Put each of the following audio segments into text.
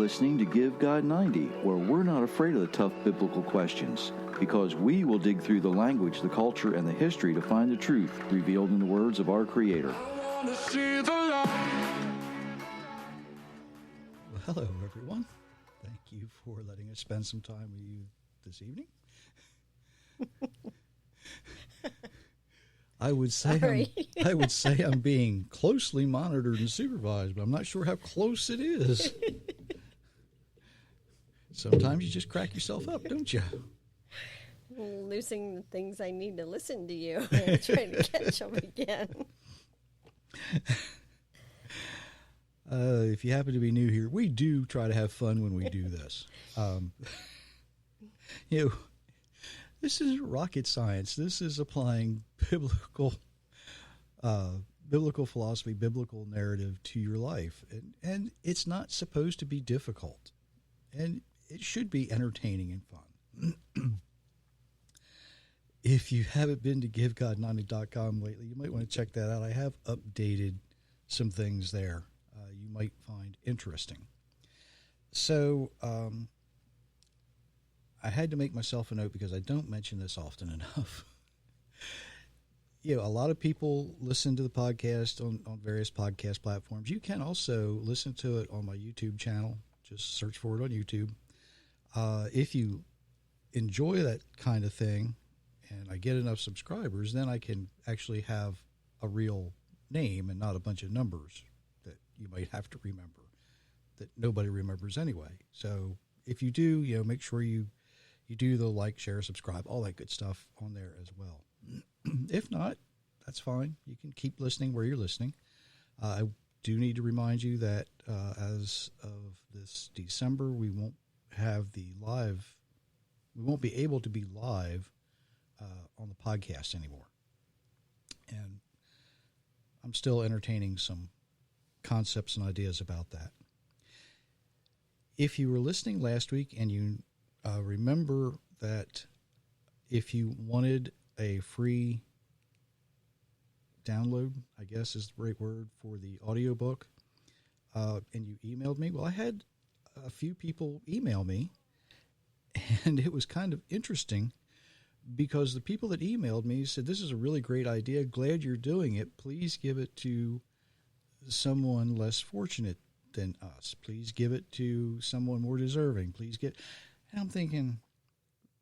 listening to Give God 90, where we're not afraid of the tough biblical questions, because we will dig through the language, the culture, and the history to find the truth revealed in the words of our Creator. Well, hello, everyone. Thank you for letting us spend some time with you this evening. I would say I'm being closely monitored and supervised, but I'm not sure how close it is. Sometimes you just crack yourself up, don't you? Losing the things I need to listen to you and trying to catch them again. If you happen to be new here, we do try to have fun when we do this. This is rocket science. This is applying biblical philosophy, biblical narrative to your life. And it's not supposed to be difficult. And it should be entertaining and fun. If you haven't been to GiveGod90.com lately, you might want to check that out. I have updated some things there you might find interesting. So I had to make myself a note because I don't mention this often enough. A lot of people listen to the podcast on various podcast platforms. You can also listen to it on my YouTube channel. Just search for it on YouTube. If you enjoy that kind of thing and I get enough subscribers, then I can actually have a real name and not a bunch of numbers that you might have to remember that nobody remembers anyway. So if you do, make sure you do the like, share, subscribe, all that good stuff on there as well. If not, that's fine. You can keep listening where you're listening. I do need to remind you that as of this December, we won't be able to be live on the podcast anymore. And I'm still entertaining some concepts and ideas about that. If you were listening last week and you remember that if you wanted a free download, I guess is the right word, for the audiobook, and you emailed me, well, I had a few people email me, and it was kind of interesting because the people that emailed me said, this is a really great idea. Glad you're doing it. Please give it to someone less fortunate than us. Please give it to someone more deserving. And I'm thinking,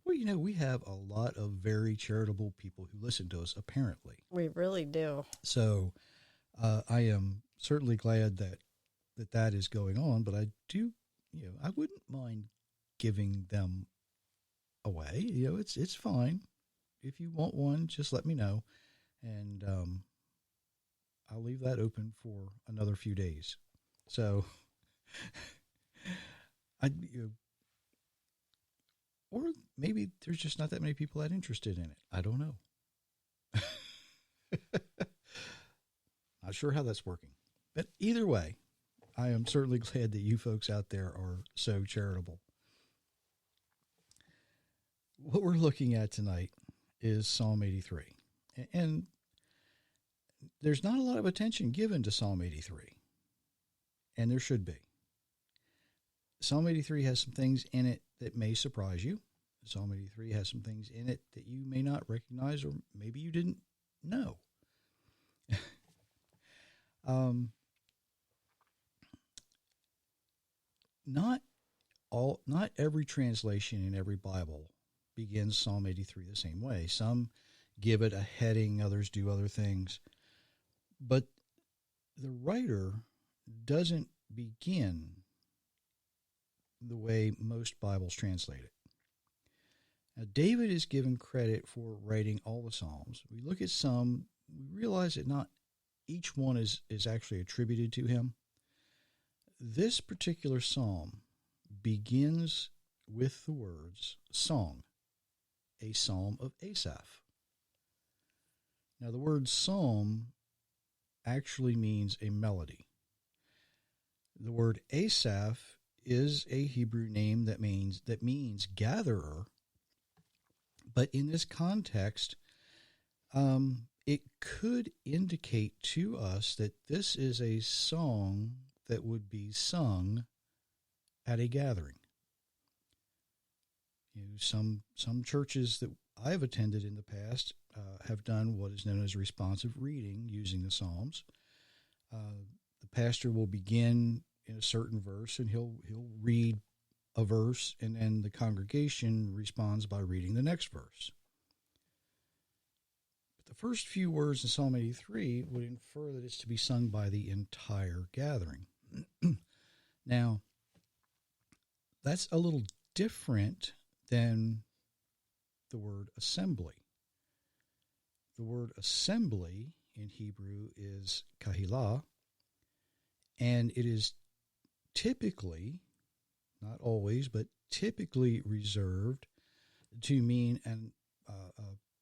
well, we have a lot of very charitable people who listen to us, apparently. We really do. So I am certainly glad that is going on, but I do, I wouldn't mind giving them away. It's fine. If you want one, just let me know. And I'll leave that open for another few days. So or maybe there's just not that many people that interested in it. I don't know. Not sure how that's working. But either way, I am certainly glad that you folks out there are so charitable. What we're looking at tonight is Psalm 83. And there's not a lot of attention given to Psalm 83. And there should be. Psalm 83 has some things in it that may surprise you. Psalm 83 has some things in it that you may not recognize, or maybe you didn't know. Not every translation in every Bible begins Psalm 83 the same way. Some give it a heading, others do other things. But the writer doesn't begin the way most Bibles translate it. Now, David is given credit for writing all the Psalms. We look at some, we realize that not each one is actually attributed to him. This particular psalm begins with the words, song, a psalm of Asaph. Now, the word psalm actually means a melody. The word Asaph is a Hebrew name that means gatherer, but in this context, it could indicate to us that this is a song that would be sung at a gathering. Some churches that I've attended in the past have done what is known as responsive reading using the Psalms. The pastor will begin in a certain verse, and he'll read a verse, and then the congregation responds by reading the next verse. But the first few words in Psalm 83 would infer that it's to be sung by the entire gathering. Now, that's a little different than the word assembly. The word assembly in Hebrew is kahilah, and it is typically, not always, but typically reserved to mean a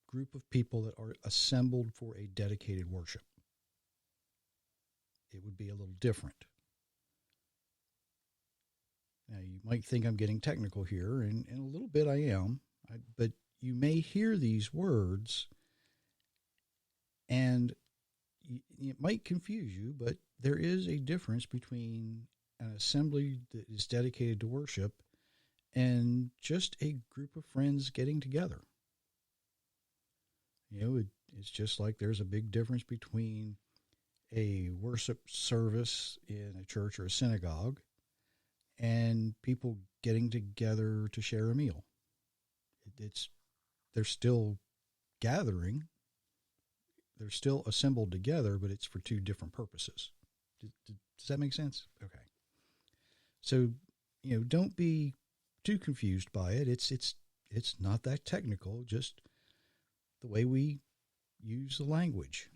group of people that are assembled for a dedicated worship. It would be a little different. Now, you might think I'm getting technical here, and a little bit I am, but you may hear these words, and it might confuse you, but there is a difference between an assembly that is dedicated to worship and just a group of friends getting together. It's just like there's a big difference between a worship service in a church or a synagogue and people getting together to share a meal. They're still gathering. They're still assembled together, but it's for two different purposes. Does that make sense? Okay. So, don't be too confused by it. It's not that technical, just the way we use the language.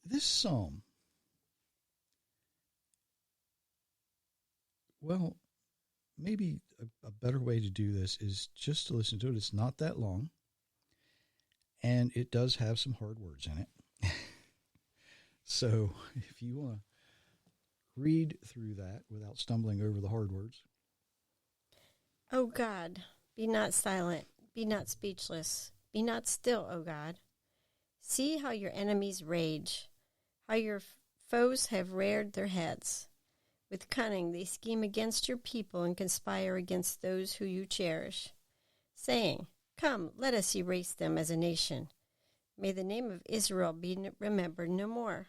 This psalm, well, maybe a better way to do this is just to listen to it. It's not that long, and it does have some hard words in it. So if you want to read through that without stumbling over the hard words. O God, be not silent, be not speechless, be not still, O God. See how your enemies rage, how your foes have reared their heads. With cunning they scheme against your people and conspire against those who you cherish, saying, Come, let us erase them as a nation. May the name of Israel be remembered no more.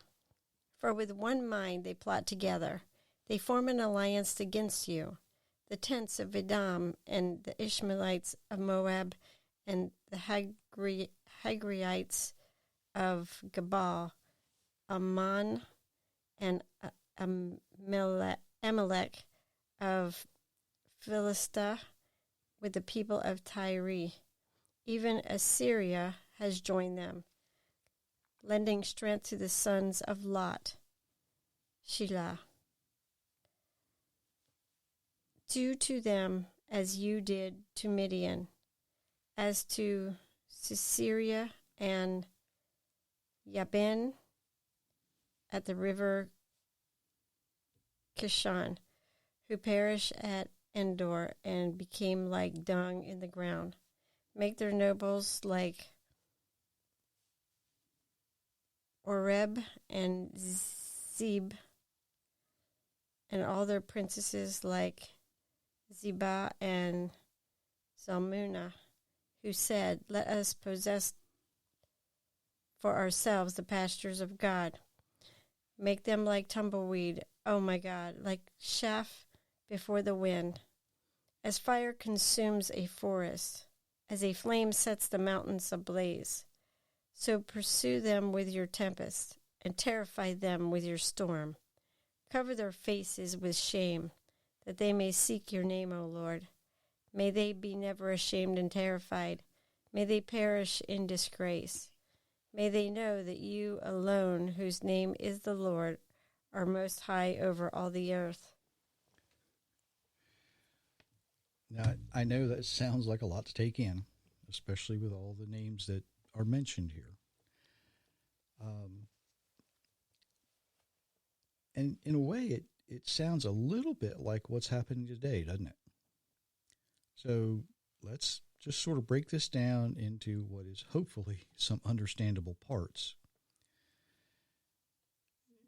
For with one mind they plot together. They form an alliance against you. The tents of Edom and the Ishmaelites of Moab and the Hagriites of Gabal, Ammon and Amalek of Philistia with the people of Tyre. Even Assyria has joined them, lending strength to the sons of Lot. Shelah. Do to them as you did to Midian, as to Sisera and Yabin at the river Kishon, who perished at Endor and became like dung in the ground. Make their nobles like Oreb and Zeb, and all their princesses like Zebah and Zalmunna, who said, Let us possess for ourselves the pastures of God. Make them like tumbleweed, oh my God, like chaff before the wind. As fire consumes a forest, as a flame sets the mountains ablaze, so pursue them with your tempest, and terrify them with your storm. Cover their faces with shame, that they may seek your name, O Lord. May they be never ashamed and terrified. May they perish in disgrace. May they know that you alone, whose name is the Lord, are most high over all the earth. Now, I know that sounds like a lot to take in, especially with all the names that are mentioned here. And in a way, it sounds a little bit like what's happening today, doesn't it? So let's just sort of break this down into what is hopefully some understandable parts.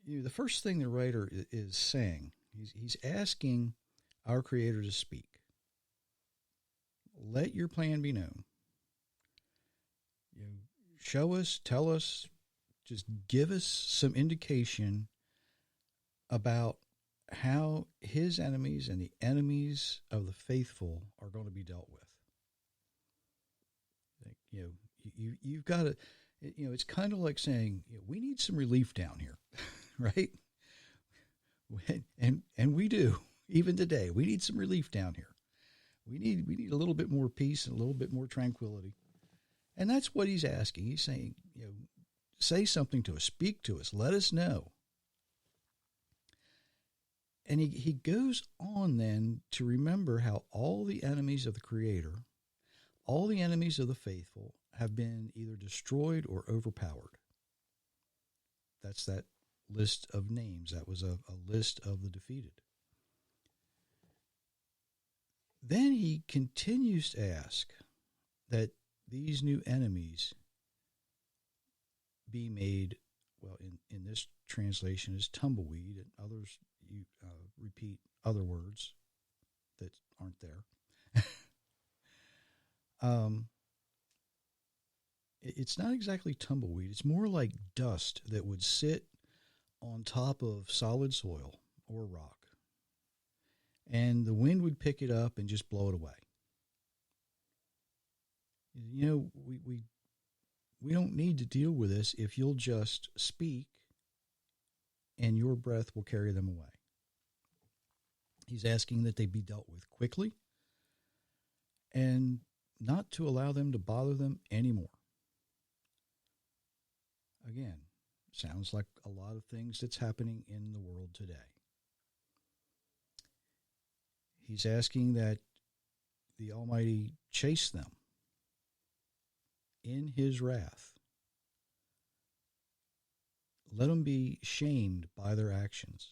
The first thing the writer is saying, he's asking our Creator to speak. Let your plan be known. Show us, tell us, just give us some indication about how his enemies and the enemies of the faithful are going to be dealt with. You've got to, it's kind of like saying, we need some relief down here, right? And we do, even today, we need some relief down here. We need a little bit more peace and a little bit more tranquility. And that's what he's asking. He's saying, say something to us, speak to us, let us know. And he goes on then to remember how all the enemies of the Creator, all the enemies of the faithful, have been either destroyed or overpowered. That's that list of names. That was a list of the defeated. Then he continues to ask that these new enemies be made, well, in this translation is tumbleweed, and others you repeat other words that aren't there. It's not exactly tumbleweed. It's more like dust that would sit on top of solid soil or rock. And the wind would pick it up and just blow it away. We don't need to deal with this if you'll just speak and your breath will carry them away. He's asking that they be dealt with quickly and not to allow them to bother them anymore. Again, sounds like a lot of things that's happening in the world today. He's asking that the Almighty chase them in his wrath. Let them be shamed by their actions.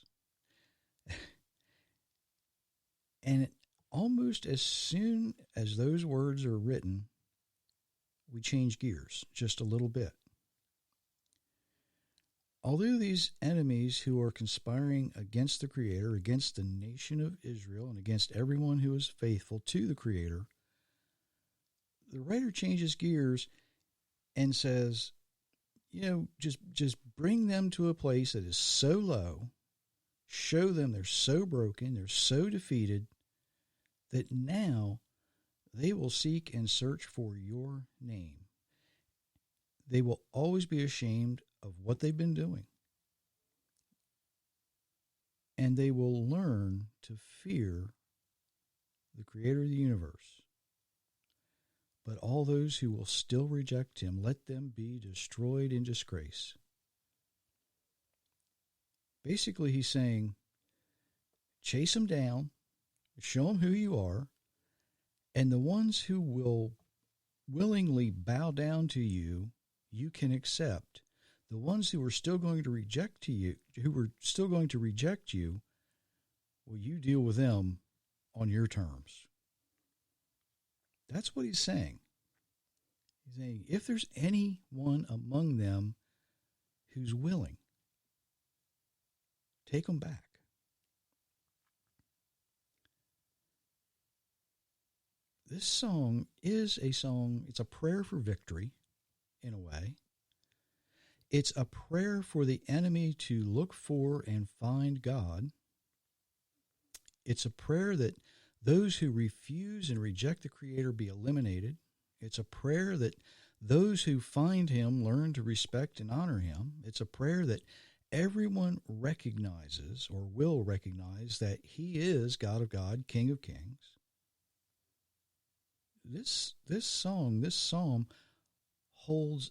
And almost as soon as those words are written, we change gears just a little bit. Although these enemies who are conspiring against the Creator, against the nation of Israel, and against everyone who is faithful to the Creator, the writer changes gears and says, just bring them to a place that is so low, show them they're so broken, they're so defeated, that now they will seek and search for your name. They will always be ashamed of what they've been doing. And they will learn to fear the Creator of the universe. But all those who will still reject him, let them be destroyed in disgrace. Basically, he's saying, chase them down, show them who you are, and the ones who will willingly bow down to you, you can accept. The ones who are still going to reject you, well, you deal with them on your terms. That's what he's saying. He's saying, if there's anyone among them who's willing, take them back. This song is a song, it's a prayer for victory, in a way. It's a prayer for the enemy to look for and find God. It's a prayer that those who refuse and reject the Creator be eliminated. It's a prayer that those who find him learn to respect and honor him. It's a prayer that everyone recognizes or will recognize that he is God of God, King of Kings. This psalm holds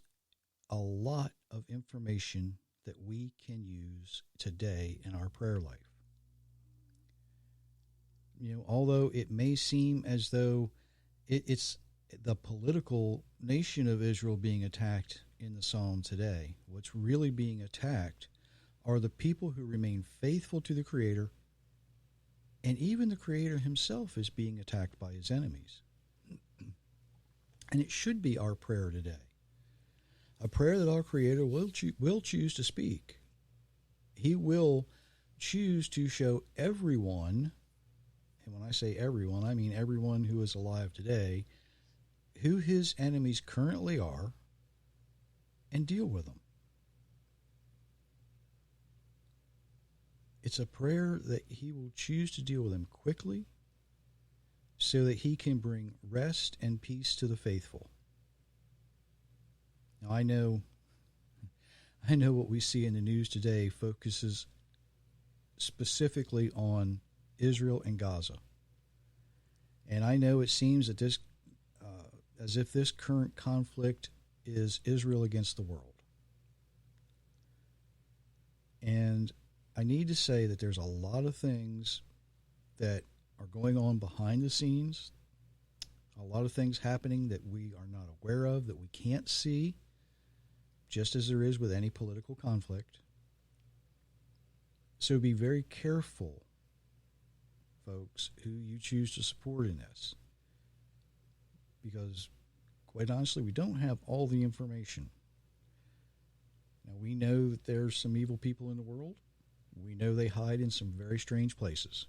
a lot of information that we can use today in our prayer life. Although it may seem as though it's the political nation of Israel being attacked in the psalm today, what's really being attacked are the people who remain faithful to the Creator, and even the Creator himself is being attacked by his enemies. And it should be our prayer today, a prayer that our Creator will choose to speak. He will choose to show everyone, and when I say everyone, I mean everyone who is alive today, who his enemies currently are and deal with them. It's a prayer that he will choose to deal with them quickly so that he can bring rest and peace to the faithful. Now, I know what we see in the news today focuses specifically on Israel and Gaza. And I know it seems that this, as if this current conflict is Israel against the world. And I need to say that there's a lot of things that are going on behind the scenes, a lot of things happening that we are not aware of, that we can't see, just as there is with any political conflict. So be very careful, folks, who you choose to support in this. Because, quite honestly, we don't have all the information. Now, we know that there's some evil people in the world. We know they hide in some very strange places,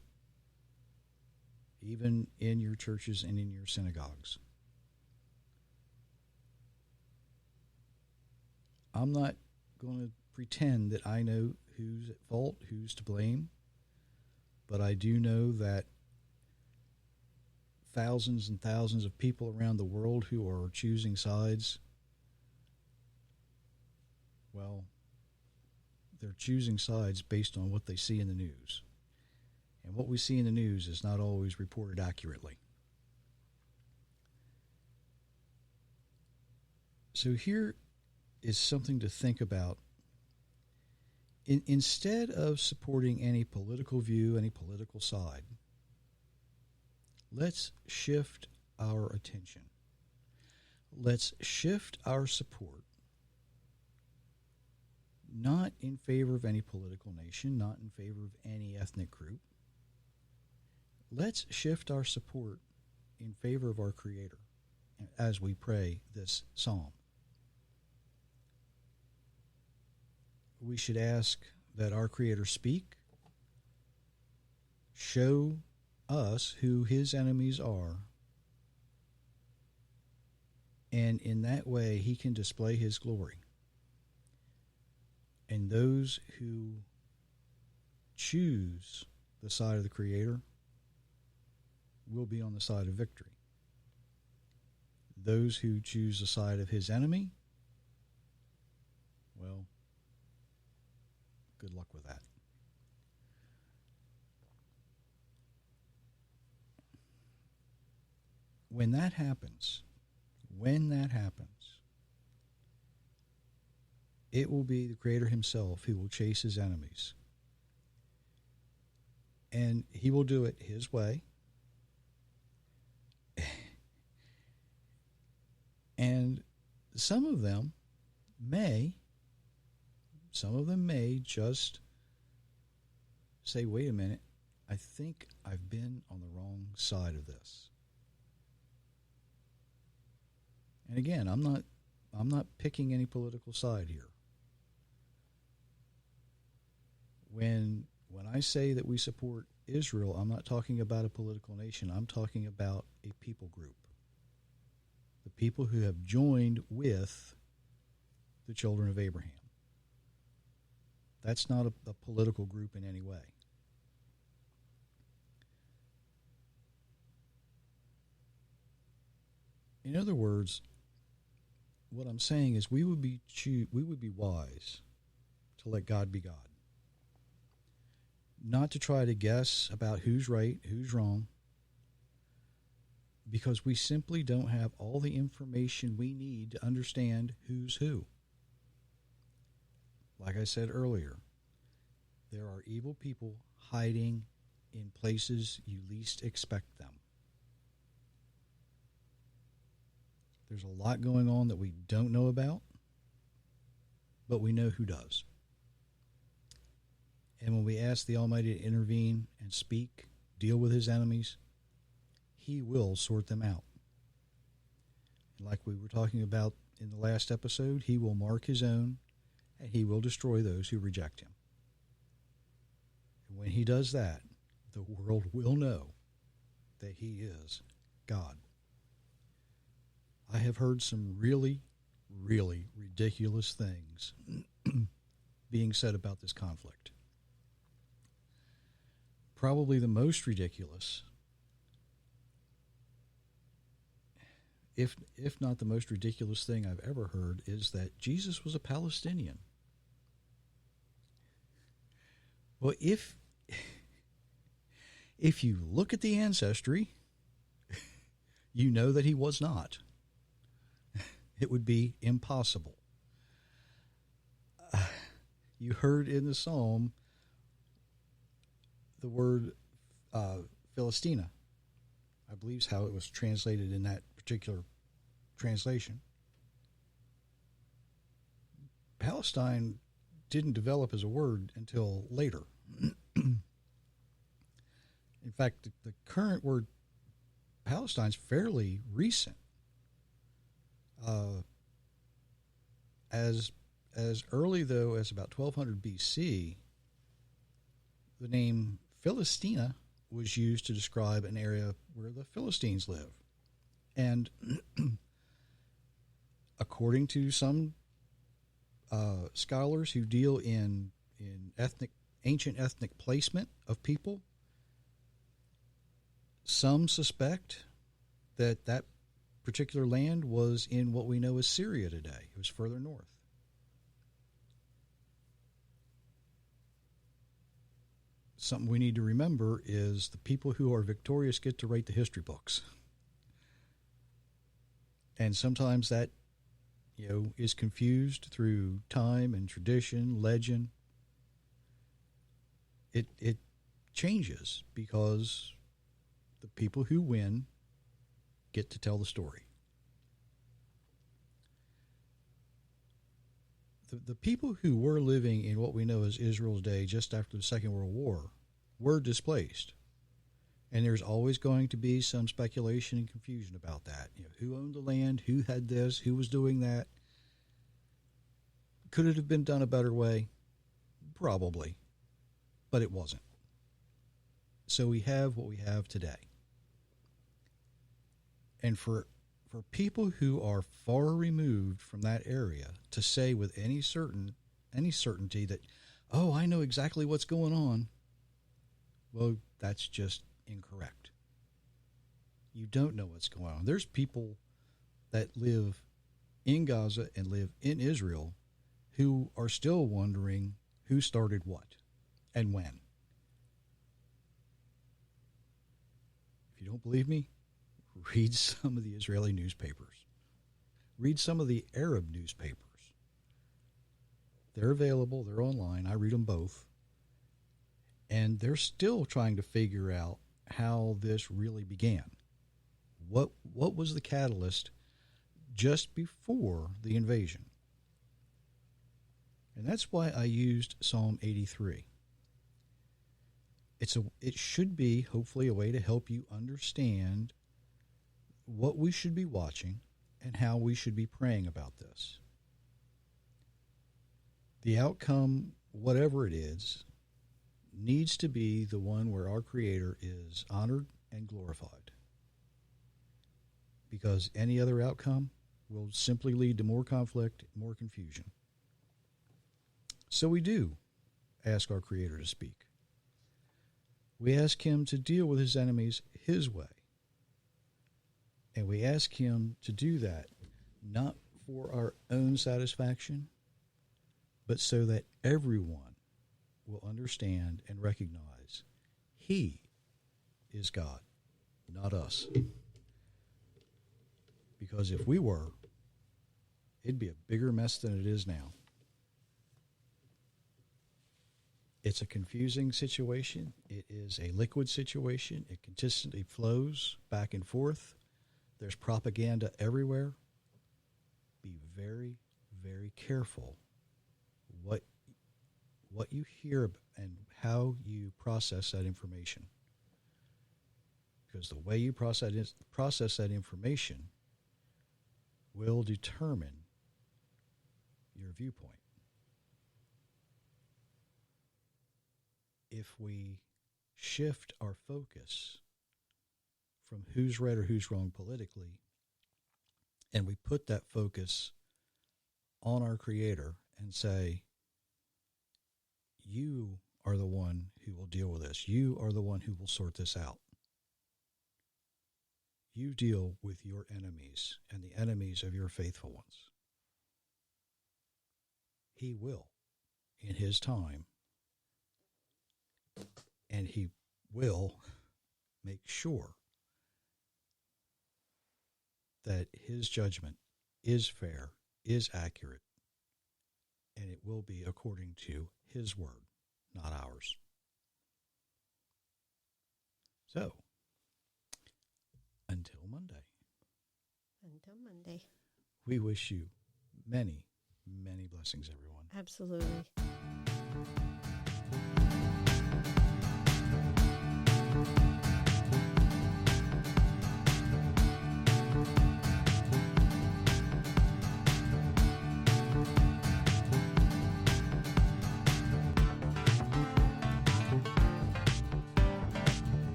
even in your churches and in your synagogues. I'm not going to pretend that I know who's at fault, who's to blame, but I do know that thousands and thousands of people around the world who are choosing sides, well, they're choosing sides based on what they see in the news. And what we see in the news is not always reported accurately. So here is something to think about. Instead of supporting any political view, any political side, let's shift our attention. Let's shift our support, not in favor of any political nation, not in favor of any ethnic group. Let's shift our support in favor of our Creator as we pray this psalm. We should ask that our Creator speak, show us who his enemies are, and in that way he can display his glory. And those who choose the side of the Creator will be on the side of victory. Those who choose the side of his enemy, well, good luck with that. When that happens, it will be the Creator himself who will chase his enemies. And he will do it his way. And some of them may just say, wait a minute, I think I've been on the wrong side of this. And again, I'm not picking any political side here. When I say that we support Israel, I'm not talking about a political nation. I'm talking about a people group. The people who have joined with the children of Abraham. That's not a political group in any way. In other words, what I'm saying is we would be wise to let God be God. Not to try to guess about who's right, who's wrong, because we simply don't have all the information we need to understand who's who. Like I said earlier, there are evil people hiding in places you least expect them. There's a lot going on that we don't know about, but we know who does. And when we ask the Almighty to intervene and speak, deal with his enemies, he will sort them out. And like we were talking about in the last episode, he will mark his own, and he will destroy those who reject him. And when he does that, the world will know that he is God. I have heard some really, really ridiculous things being said about this conflict. Probably the most ridiculous, if not the most ridiculous thing I've ever heard, is that Jesus was a Palestinian. Well, if you look at the ancestry, you know that he was not. It would be impossible. You heard in the psalm the word Philistina, I believe is how it was translated in that particular translation. Palestine didn't develop as a word until later. In fact, the current word Palestine's fairly recent. As early, though, as about 1200 BC, the name Philistina was used to describe an area where the Philistines live. And according to some scholars who deal in ancient ethnic placement of people, some suspect that that particular land was in what we know as Syria today. It was further north. Something we need to remember is the people who are victorious get to write the history books. And sometimes that, is confused through time and tradition, legend. It changes because the people who win get to tell the story. The people who were living in what we know as Israel's day just after the Second World War were displaced. And there's always going to be some speculation and confusion about that. Who owned the land, who had this, who was doing that. Could it have been done a better way? Probably. But it wasn't. So we have what we have today. And for people who are far removed from that area to say with any certainty that, oh, I know exactly what's going on, well, that's just incorrect. You don't know what's going on. There's people that live in Gaza and live in Israel who are still wondering who started what and when. If you don't believe me, read some of the Israeli newspapers. Read some of the Arab newspapers. They're available. They're online. I read them both. And they're still trying to figure out how this really began. What was the catalyst just before the invasion? And that's why I used Psalm 83. It should be, hopefully, a way to help you understand what we should be watching and how we should be praying about this. The outcome, whatever it is, needs to be the one where our Creator is honored and glorified. Because any other outcome will simply lead to more conflict, more confusion. So we do ask our Creator to speak. We ask Him to deal with His enemies His way. And we ask Him to do that not for our own satisfaction, but so that everyone will understand and recognize He is God, not us. Because if we were, it'd be a bigger mess than it is now. It's a confusing situation. It is a liquid situation. It consistently flows back and forth. There's propaganda everywhere. Be very, very careful what you hear and how you process that information. Because the way you process that information will determine your viewpoint. if we shift our focus from who's right or who's wrong politically, and we put that focus on our Creator and say, you are the one who will deal with this. You are the one who will sort this out. You deal with your enemies and the enemies of your faithful ones. He will, in his time, and he will make sure that his judgment is fair, is accurate, and it will be according to his word, not ours. So, until Monday, Until Monday. we wish you many, many blessings, everyone. Absolutely.